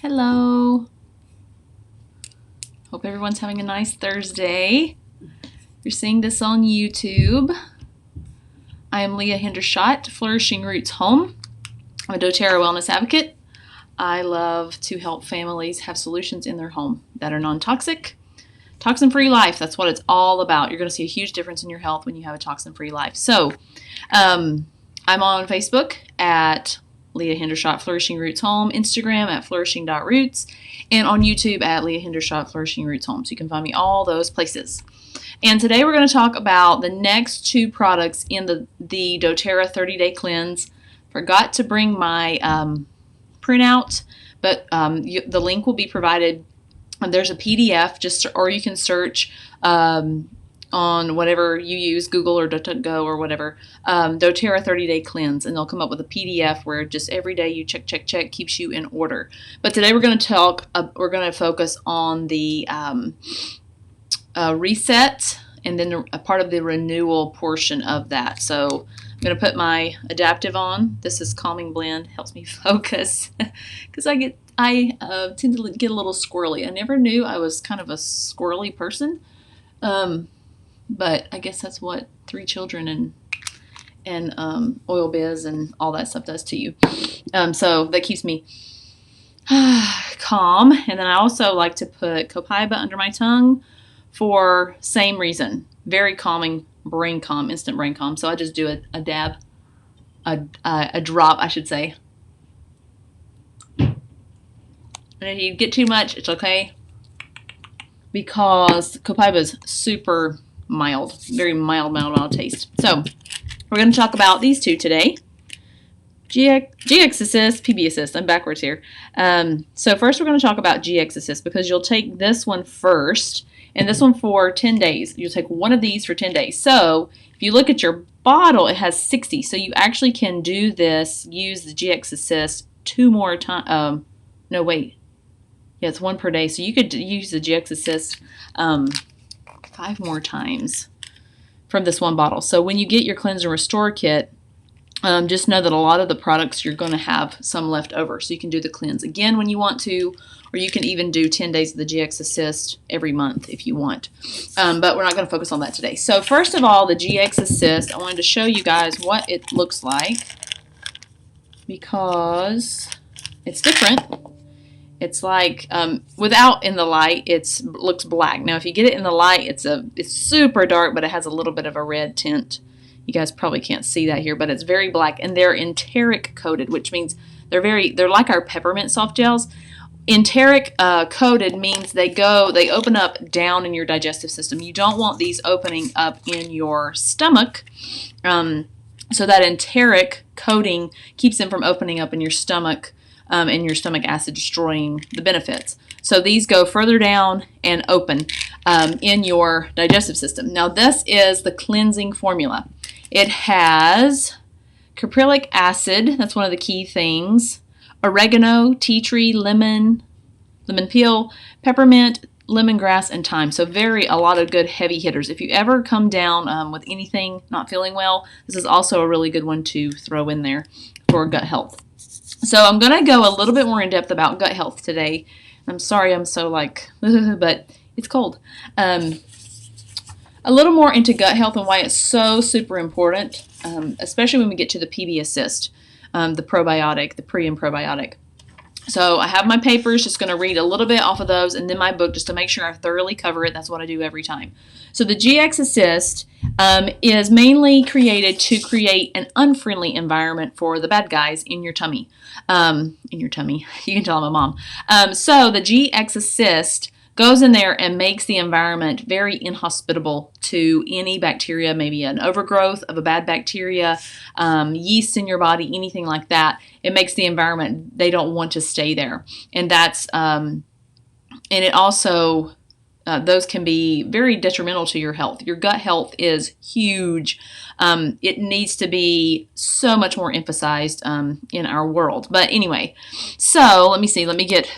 Hello. Hope everyone's having a nice Thursday. You're seeing this on YouTube. I am Leah Hendershot, Flourishing Roots Home. I'm a doTERRA wellness advocate. I love to help families have solutions in their home that are non-toxic. Toxin-free life, that's what it's all about. You're going to see a huge difference in your health when you have a toxin-free life. So, I'm on Facebook at Leah Hendershot Flourishing Roots Home, Instagram at flourishing.roots, and on YouTube at Leah Hendershot Flourishing Roots Home. So you can find me all those places. And today we're going to talk about the next two products in the doTERRA 30-day cleanse. Forgot to bring my printout, but the link will be provided. There's a PDF, or you can search on whatever you use, Google or DuckDuckGo or whatever, doTERRA 30-day cleanse, and they'll come up with a PDF where just every day you check, keeps you in order. But today we're going to focus on the reset and then a part of the renewal portion of that. So I'm going to put my Adaptive on. This is Calming Blend, helps me focus because I tend to get a little squirrely. I never knew I was kind of a squirrely person. But I guess that's what 3 children and oil biz and all that stuff does to you. So that keeps me calm. And then I also like to put copaiba under my tongue for same reason. Very calming, brain calm, instant brain calm. So I just do a dab, a drop, I should say. And if you get too much, it's okay, because copaiba is super mild, very mild taste. So we're going to talk about these two today. GX Assist, PB Assist. I'm backwards here. So first we're going to talk about GX Assist, because you'll take this one first and this one for 10 days. You'll take one of these for 10 days. So if you look at your bottle, it has 60. So you actually can do this, use the GX Assist 2 more times. No, wait. Yeah, it's 1 per day. So you could use the GX Assist 5 more times from this one bottle. So when you get your Cleanse and Restore kit, just know that a lot of the products you're going to have some left over. So you can do the cleanse again when you want to, or you can even do 10 days of the GX Assist every month if you want. But we're not going to focus on that today. So first of all, the GX Assist, I wanted to show you guys what it looks like, because it's different. It's like, without in the light, it looks black. Now, if you get it in the light, it's super dark, but it has a little bit of a red tint. You guys probably can't see that here, but it's very black, and they're enteric coated, which means they're like our peppermint soft gels. Enteric coated means they open up down in your digestive system. You don't want these opening up in your stomach. So that enteric coating keeps them from opening up in your stomach, and your stomach acid destroying the benefits. So these go further down and open in your digestive system. Now this is the cleansing formula. It has caprylic acid, that's one of the key things, oregano, tea tree, lemon peel, peppermint, lemongrass, and thyme. So a lot of good heavy hitters. If you ever come down with anything not feeling well, this is also a really good one to throw in there for gut health. So I'm going to go a little bit more in depth about gut health today. I'm sorry I'm so but it's cold. A little more into gut health and why it's so super important, especially when we get to the PB Assist, the probiotic, the pre and probiotic. So I have my papers, just going to read a little bit off of those, and then my book just to make sure I thoroughly cover it. That's what I do every time. So the GX Assist is mainly created to create an unfriendly environment for the bad guys in your tummy. You can tell I'm a mom. So the GX Assist goes in there and makes the environment very inhospitable to any bacteria, maybe an overgrowth of a bad bacteria, yeast in your body, anything like that. It makes the environment, they don't want to stay there. And that's, and it also, those can be very detrimental to your health. Your gut health is huge. It needs to be so much more emphasized in our world. But anyway, so let me see.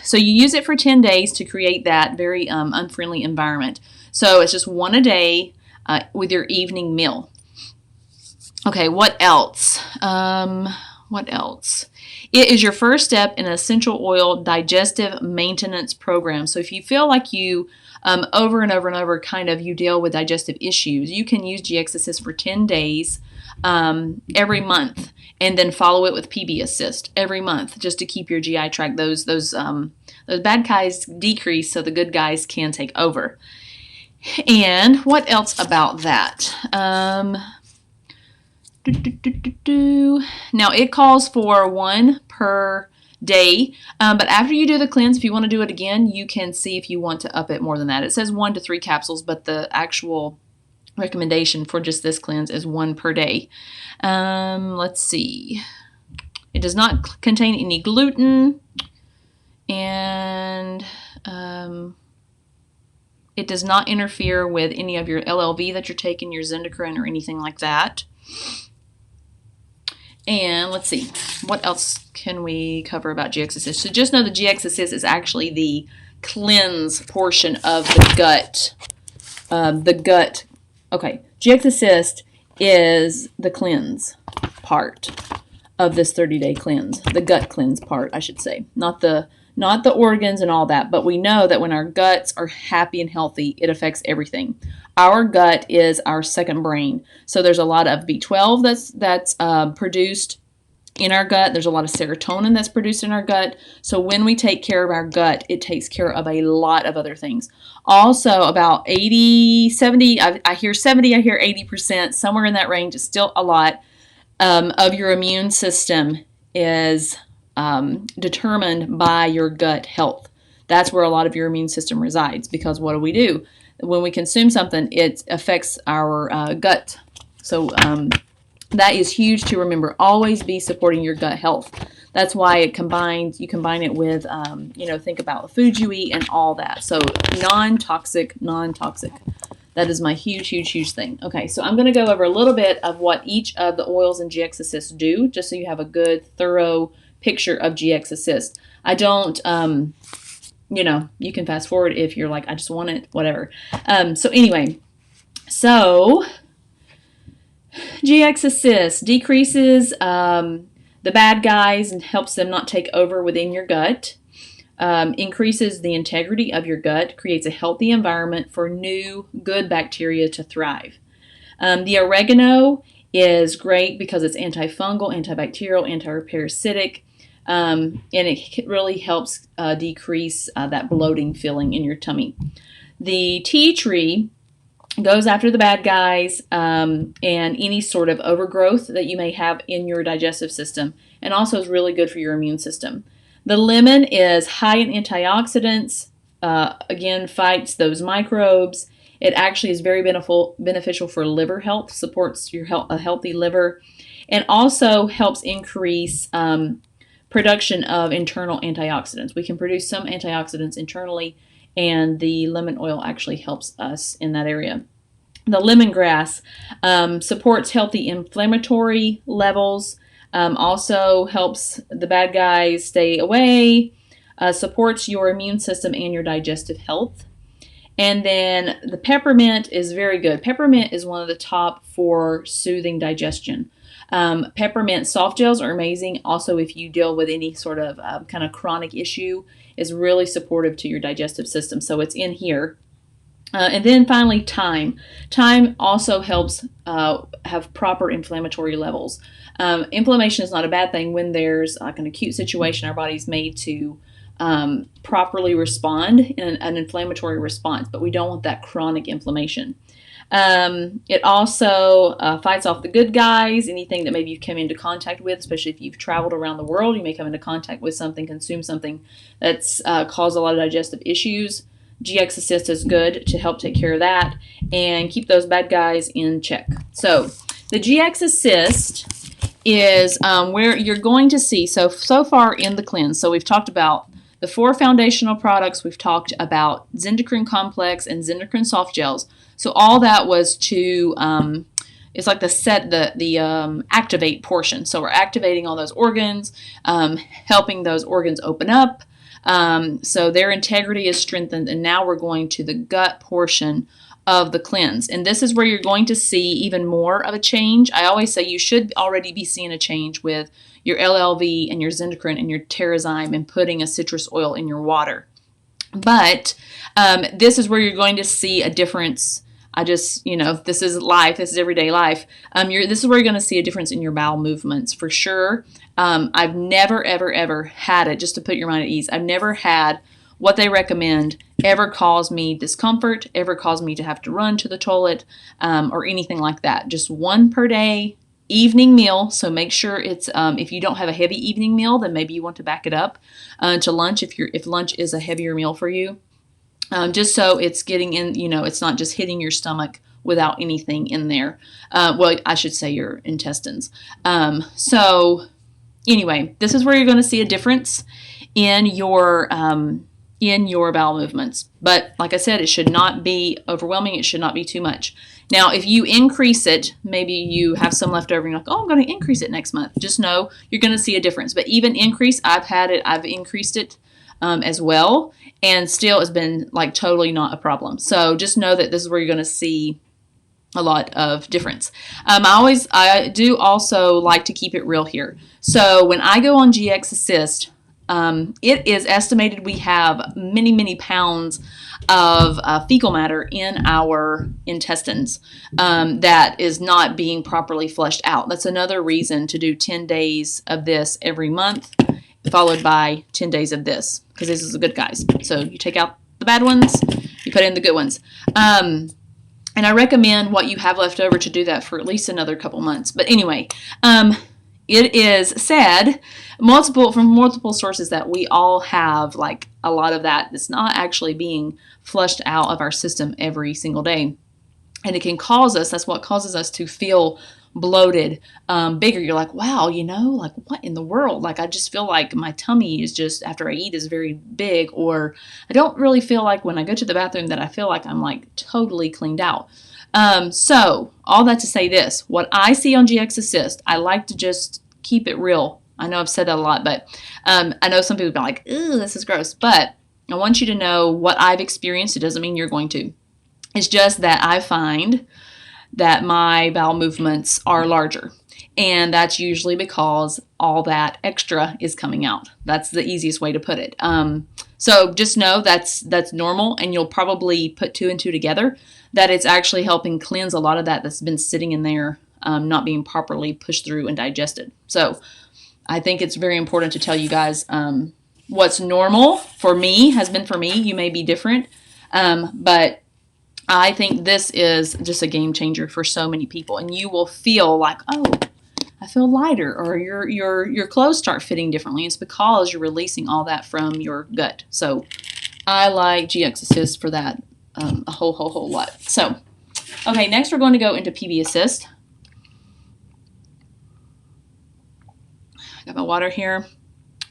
So you use it for 10 days to create that very unfriendly environment. So it's just 1 a day with your evening meal. Okay, what else? It is your first step in an essential oil digestive maintenance program. So if you feel like you over and over and over kind of you deal with digestive issues, you can use GX Assist for 10 days every month, and then follow it with PB Assist every month, just to keep your GI tract, those bad guys decrease so the good guys can take over. And what else about that? Now it calls for 1 per day, but after you do the cleanse, if you want to do it again, you can see if you want to up it more than that. It says 1 to 3 capsules, but the actual recommendation for just this cleanse is 1 per day. Let's see. It does not contain any gluten, and it does not interfere with any of your LLV that you're taking, your Zendocrine, or anything like that. And let's see, what else can we cover about GX Assist? So just know the GX Assist is actually the cleanse portion of the gut. Okay, GX Assist is the cleanse part of this 30-day cleanse, the gut cleanse part, I should say, not the organs and all that. But we know that when our guts are happy and healthy, it affects everything. Our gut is our second brain. So there's a lot of B12 that's produced in our gut. There's a lot of serotonin that's produced in our gut. So when we take care of our gut, it takes care of a lot of other things. Also, about 80, 70, I hear 70, I hear 80%, somewhere in that range, is still a lot, of your immune system is determined by your gut health. That's where a lot of your immune system resides, because what do? When we consume something, it affects our gut. So that is huge to remember. Always be supporting your gut health. That's why you combine it with, think about the food you eat and all that. So non-toxic. That is my huge thing. Okay, so I'm going to go over a little bit of what each of the oils in GX Assist do, just so you have a good, thorough picture of GX Assist. I don't, you can fast forward if you're like, I just want it, whatever. So GX Assist decreases the bad guys and helps them not take over within your gut. Increases the integrity of your gut, creates a healthy environment for new good bacteria to thrive. The oregano is great because it's antifungal, antibacterial, antiparasitic, and it really helps decrease that bloating feeling in your tummy. The tea tree goes after the bad guys and any sort of overgrowth that you may have in your digestive system, and also is really good for your immune system. The lemon is high in antioxidants, again, fights those microbes. It actually is very beneficial for liver health, supports a healthy liver, and also helps increase production of internal antioxidants. We can produce some antioxidants internally, and the lemon oil actually helps us in that area. The lemongrass supports healthy inflammatory levels, also helps the bad guys stay away, supports your immune system and your digestive health. And then the peppermint is very good. Peppermint is one of the top for soothing digestion. Peppermint soft gels are amazing. Also, if you deal with any sort of kind of chronic issue, is really supportive to your digestive system. So it's in here. And then finally, thyme. Thyme also helps have proper inflammatory levels. Inflammation is not a bad thing when there's like an acute situation. Our body's made to properly respond in an inflammatory response, but we don't want that chronic inflammation. It also fights off the good guys, anything that maybe you've come into contact with, especially if you've traveled around the world. You may come into contact with something, consume something that's caused a lot of digestive issues. GX Assist is good to help take care of that and keep those bad guys in check. So the GX Assist is where you're going to see, so far in the cleanse, so we've talked about the 4 foundational products, we've talked about Zendocrine Complex and Zendocrine Soft Gels. So all that was to, it's like the activate portion. So we're activating all those organs, helping those organs open up, so their integrity is strengthened, and now we're going to the gut portion of the cleanse. And this is where you're going to see even more of a change. I always say you should already be seeing a change with your LLV and your Zendocrine and your Terrazyme and putting a citrus oil in your water. But this is where you're going to see a difference. I just, this is life. This is everyday life. This is where you're going to see a difference in your bowel movements for sure. I've never, ever, ever had it, just to put your mind at ease, I've never had what they recommend ever cause me discomfort, ever cause me to have to run to the toilet, or anything like that. Just one per day evening meal. So make sure it's, if you don't have a heavy evening meal, then maybe you want to back it up to lunch if lunch is a heavier meal for you. Just so it's getting in, it's not just hitting your stomach without anything in there. Well, I should say your intestines. So anyway, this is where you're going to see a difference in your bowel movements. But like I said, it should not be overwhelming. It should not be too much. Now, if you increase it, maybe you have some left over and you're like, oh, I'm going to increase it next month. Just know you're going to see a difference. But even increase, I've increased it as well. And still it's been like totally not a problem. So just know that this is where you're going to see a lot of difference. I do also like to keep it real here. So when I go on GX Assist, it is estimated we have many, many pounds of fecal matter in our intestines that is not being properly flushed out. That's another reason to do 10 days of this every month, followed by 10 days of this, because this is the good guys. So you take out the bad ones, you put in the good ones. And I recommend what you have left over to do that for at least another couple months. But anyway, it is said from multiple sources that we all have like a lot of that that's not actually being flushed out of our system every single day. And it can that's what causes us to feel bloated, bigger. You're like, wow, like what in the world? Like, I just feel like my tummy is just, after I eat, is very big, or I don't really feel like when I go to the bathroom that I feel like I'm like totally cleaned out. So all that to say this, what I see on GX Assist, I like to just keep it real. I know I've said that a lot, but I know some people be like, ooh, this is gross. But I want you to know what I've experienced. It doesn't mean you're going to. It's just that I find that my bowel movements are larger. And that's usually because all that extra is coming out. That's the easiest way to put it. So just know that's normal, and you'll probably put two and two together, that it's actually helping cleanse a lot of that's been sitting in there, not being properly pushed through and digested. So I think it's very important to tell you guys what's normal for me has been for me. You may be different, but I think this is just a game changer for so many people, and you will feel like, oh, I feel lighter, or your clothes start fitting differently. It's because you're releasing all that from your gut. So I like GX Assist for that a whole lot. So, okay, next we're going to go into PB Assist. I got my water here.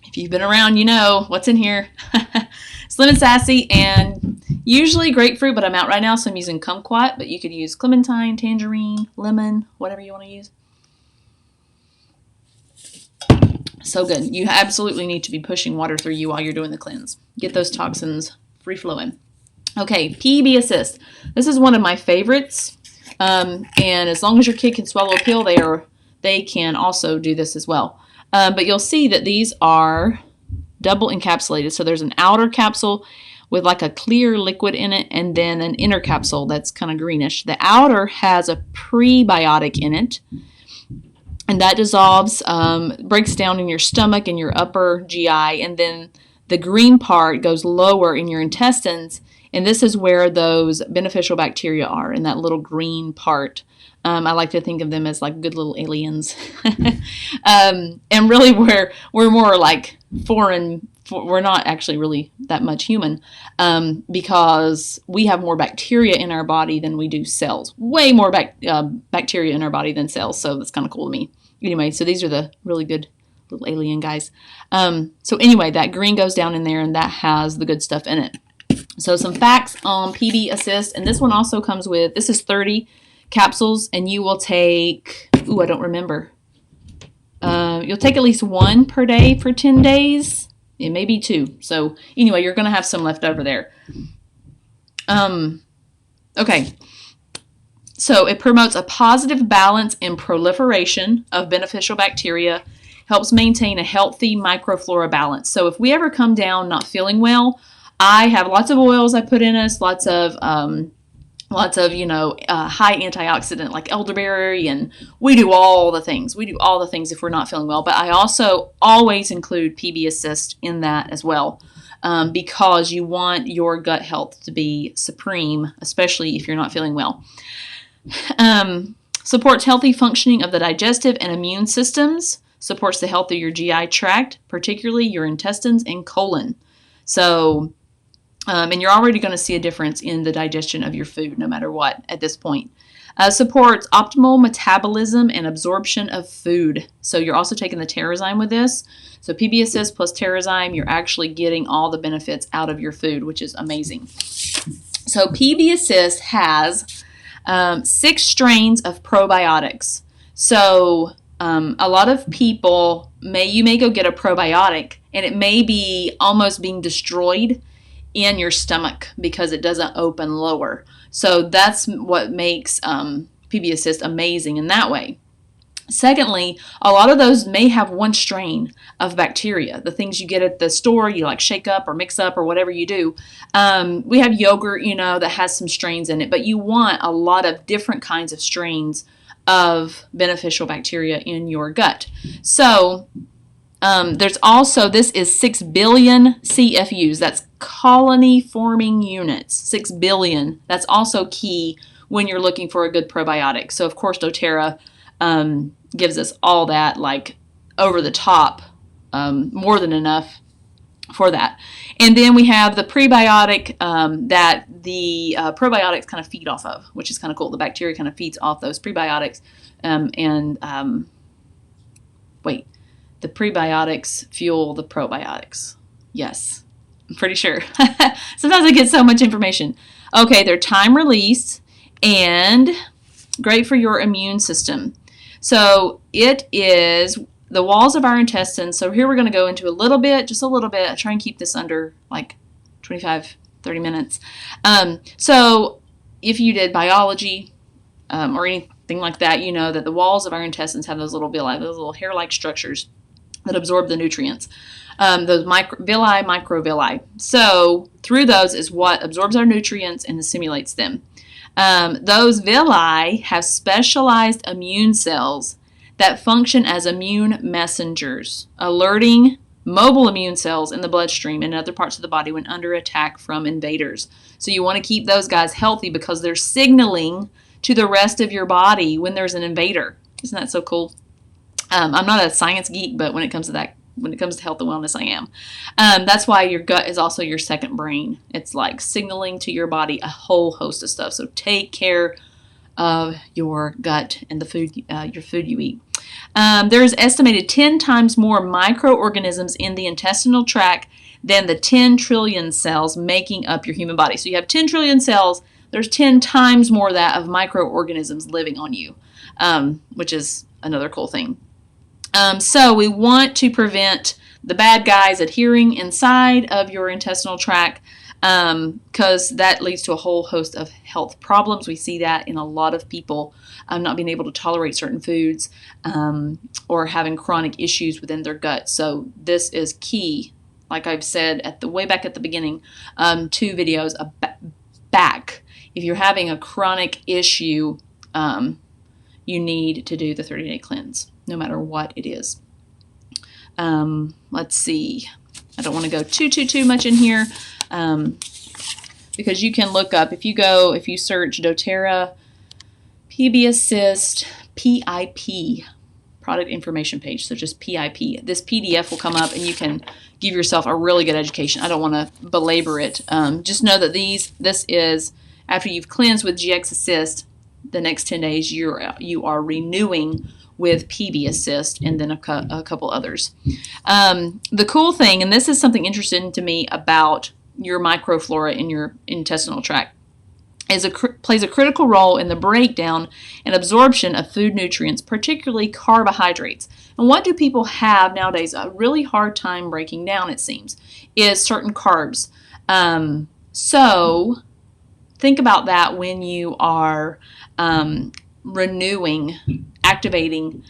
If you've been around, you know what's in here. It's lemon sassy and usually grapefruit, but I'm out right now, so I'm using kumquat, but you could use clementine, tangerine, lemon, whatever you want to use. So good. You absolutely need to be pushing water through you while you're doing the cleanse. Get those toxins free flowing. Okay, PB Assist. This is one of my favorites, and as long as your kid can swallow a pill, they can also do this as well. But you'll see that these are double encapsulated. So there's an outer capsule with like a clear liquid in it, and then an inner capsule that's kind of greenish. The outer has a prebiotic in it, and that dissolves, breaks down in your stomach and your upper GI, and then the green part goes lower in your intestines, and this is where those beneficial bacteria are, in that little green part. I like to think of them as like good little aliens. And really we're more like foreign. We're not actually really that much human, because we have more bacteria in our body than we do cells. Way more bacteria in our body than cells, so that's kind of cool to me. Anyway, so these are the really good little alien guys. So anyway, that green goes down in there, and that has the good stuff in it. So some facts on PB Assist, and this one also comes with, this is 30 capsules, and you will take, ooh, I don't remember. You'll take at least one per day for 10 days. It may be two. So anyway, you're going to have some left over there. Okay. So it promotes a positive balance and proliferation of beneficial bacteria, helps maintain a healthy microflora balance. So if we ever come down not feeling well, I have lots of oils I put in us, lots of high antioxidant like elderberry, and we do all the things. We do all the things if we're not feeling well. But I also always include PB Assist in that as well, because you want your gut health to be supreme, especially if you're not feeling well. Supports healthy functioning of the digestive and immune systems, supports the health of your GI tract, particularly your intestines and colon. So, and you're already going to see a difference in the digestion of your food no matter what at this point. Supports optimal metabolism and absorption of food. So you're also taking the Terrazyme with this. So PB Assist plus Terrazyme, you're actually getting all the benefits out of your food, which is amazing. So PB Assist has 6 strains of probiotics. So a lot of people you may go get a probiotic and it may be almost being destroyed in your stomach because it doesn't open lower. So that's what makes PB Assist amazing in that way. Secondly, a lot of those may have one strain of bacteria. The things you get at the store, you like shake up or mix up or whatever you do. We have yogurt, that has some strains in it, but you want a lot of different kinds of strains of beneficial bacteria in your gut. So there's also, this is 6 billion CFUs. That's colony forming units, 6 billion. That's also key when you're looking for a good probiotic. So of course doTERRA gives us all that, like over the top, more than enough for that. And then we have the prebiotic that the probiotics kind of feed off of, which is kind of cool. The bacteria kind of feeds off those prebiotics. The prebiotics fuel the probiotics. Yes, I'm pretty sure. Sometimes I get so much information. Okay, they're time released and great for your immune system. So it is the walls of our intestines. So here we're going to go into just a little bit. I try and keep this under like 25, 30 minutes. So if you did biology or anything like that, you know that the walls of our intestines have those little villi, those little hair-like structures that absorb the nutrients. Those microvilli. So through those is what absorbs our nutrients and assimilates them. Those villi have specialized immune cells that function as immune messengers, alerting mobile immune cells in the bloodstream and other parts of the body when under attack from invaders. So you want to keep those guys healthy because they're signaling to the rest of your body when there's an invader. Isn't that so cool? I'm not a science geek, but when it comes to health and wellness, I am. That's why your gut is also your second brain. It's like signaling to your body a whole host of stuff. So take care of your gut and the food, your food you eat. There's estimated 10 times more microorganisms in the intestinal tract than the 10 trillion cells making up your human body. So you have 10 trillion cells. There's 10 times more that of microorganisms living on you, which is another cool thing. So we want to prevent the bad guys adhering inside of your intestinal tract because that leads to a whole host of health problems. We see that in a lot of people not being able to tolerate certain foods or having chronic issues within their gut. So this is key, like I've said way back at the beginning, 2 videos back. If you're having a chronic issue, you need to do the 30-day cleanse, no matter what it is. Let's see. I don't want to go too much in here because you can look up, if you search doTERRA PB Assist PIP, product information page, so just PIP. This PDF will come up and you can give yourself a really good education. I don't want to belabor it. Just know that this is after you've cleansed with GX Assist. The next 10 days you are renewing with PB Assist and then a couple others. The cool thing, and this is something interesting to me about your microflora in your intestinal tract, is plays a critical role in the breakdown and absorption of food nutrients, particularly carbohydrates. And what do people have nowadays a really hard time breaking down, it seems, is certain carbs. So think about that when you are renewing, activating,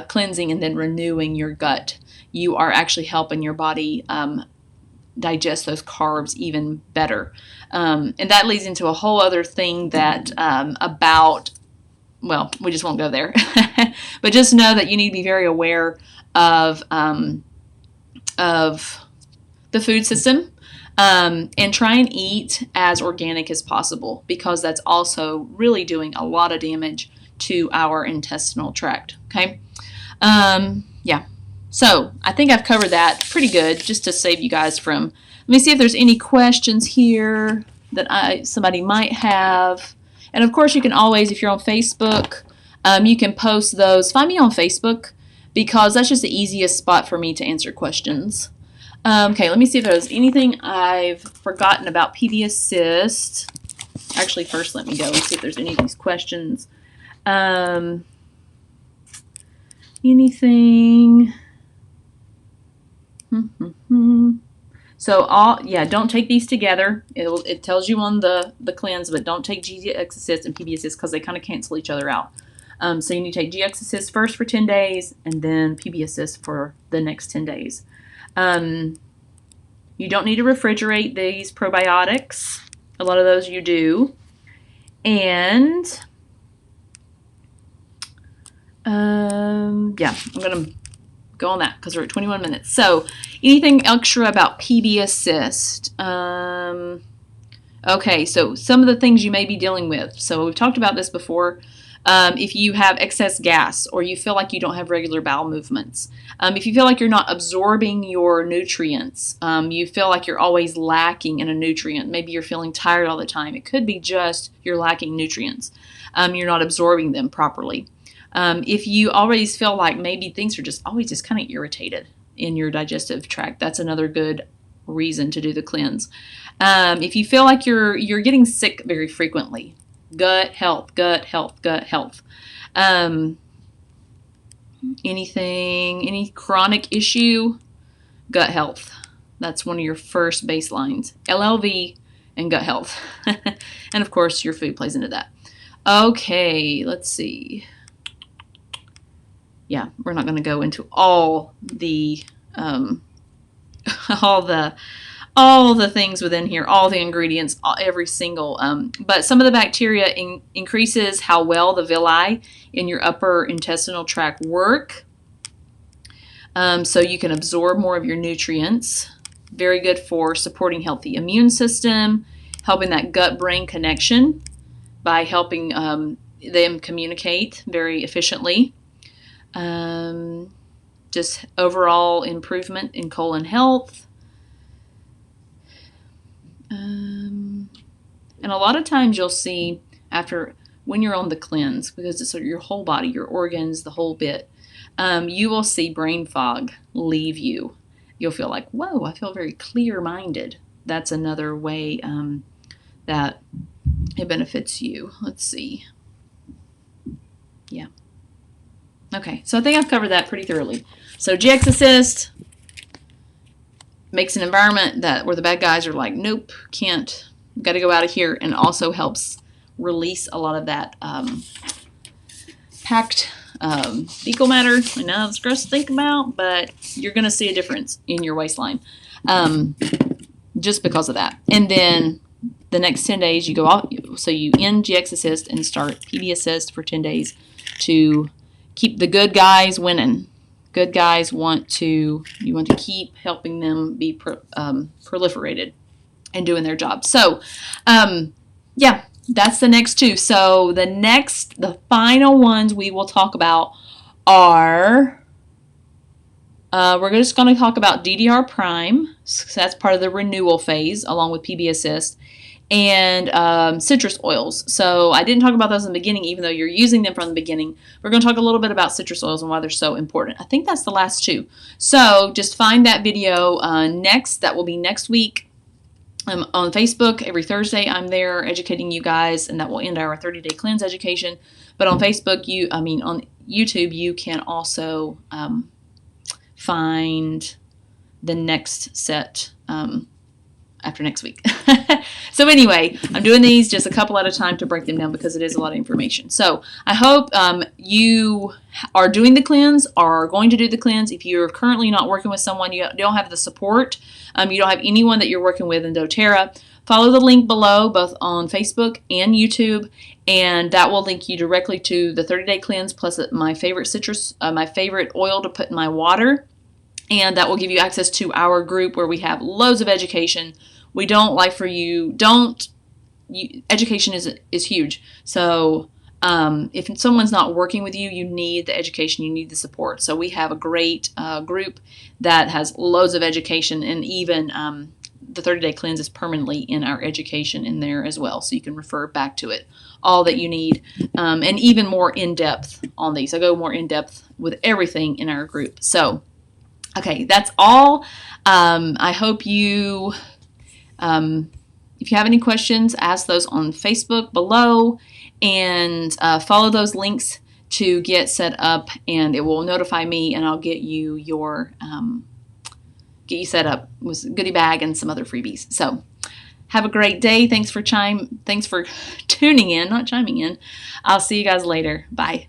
cleansing, and then renewing your gut. You are actually helping your body digest those carbs even better. And that leads into a whole other thing that about, well, we just won't go there. But just know that you need to be very aware of the food system, and try and eat as organic as possible, because that's also really doing a lot of damage to our intestinal tract. Okay. Yeah. So I think I've covered that pretty good, just to save you guys from. Let me see if there's any questions here that somebody might have. And of course, you can always, if you're on Facebook, you can post those. Find me on Facebook, because that's just the easiest spot for me to answer questions. Okay, let me see if there's anything I've forgotten about PBS cyst. Actually, first let me go and see if there's any of these questions. Anything? So don't take these together. It tells you on the cleanse, but don't take Digestive and PBS cyst, because they kind of cancel each other out. So you need to take Digestive first for 10 days, and then PBS cyst for the next 10 days. You don't need to refrigerate these probiotics. A lot of those you do. And I'm going to go on that because we're at 21 minutes. So anything extra about PBS cyst? Okay, so some of the things you may be dealing with. So we've talked about this before. If you have excess gas, or you feel like you don't have regular bowel movements, if you feel like you're not absorbing your nutrients, you feel like you're always lacking in a nutrient, maybe you're feeling tired all the time. It could be just you're lacking nutrients. You're not absorbing them properly. If you always feel like maybe things are just always just kind of irritated in your digestive tract, that's another good reason to do the cleanse. If you feel like you're getting sick very frequently, gut health. Any chronic issue, gut health. That's one of your first baselines. LLV and gut health. And of course, your food plays into that. Okay, let's see. Yeah, we're not going to go into all the all the things within here, all the ingredients, every single, but some of the bacteria increases how well the villi in your upper intestinal tract work. So you can absorb more of your nutrients. Very good for supporting healthy immune system, helping that gut-brain connection by helping them communicate very efficiently. Just overall improvement in colon health. And a lot of times you'll see when you're on the cleanse, because it's your whole body, your organs, the whole bit, you will see brain fog leave you. You'll feel like, whoa, I feel very clear-minded. That's another way that it benefits you. Let's see. Yeah. Okay, so I think I've covered that pretty thoroughly. So Digestive makes an environment where the bad guys are like, nope, can't, got to go out of here, and also helps release a lot of that packed fecal matter. I know it's gross to think about, but you're going to see a difference in your waistline just because of that. And then the next 10 days you go off, so you end Digestive and start PBS cyst for 10 days to keep the good guys winning. Good guys you want to keep helping them be proliferated and doing their job. So, yeah, that's the next two. So the final ones we will talk about are, we're just going to talk about DDR prime. So that's part of the renewal phase, along with PBS cyst, and citrus oils. So I didn't talk about those in the beginning, even though you're using them from the beginning. We're going to talk a little bit about citrus oils and why they're so important. I think that's the last two. So just find that video next. That will be next week on Facebook. Every Thursday I'm there educating you guys, and that will end our 30-day cleanse education. But on Facebook, on YouTube, you can also find the next set after next week. So anyway, I'm doing these just a couple at a time to break them down because it is a lot of information. So I hope you are doing the cleanse, are going to do the cleanse. If you're currently not working with someone, you don't have the support, you don't have anyone that you're working with in doTERRA, follow the link below, both on Facebook and YouTube, and that will link you directly to the 30-day cleanse plus my favorite my favorite oil to put in my water. And that will give you access to our group where we have loads of education. We don't like for you, education is huge. So if someone's not working with you, you need the education, you need the support. So we have a great group that has loads of education, and even the 30-day cleanse is permanently in our education in there as well. So you can refer back to it, all that you need, and even more in-depth on these. I go more in-depth with everything in our group. So okay, that's all. I hope you, if you have any questions, ask those on Facebook below, and follow those links to get set up, and it will notify me, and I'll get you set up with a goodie bag and some other freebies. So have a great day. Thanks for tuning in, not chiming in. I'll see you guys later. Bye.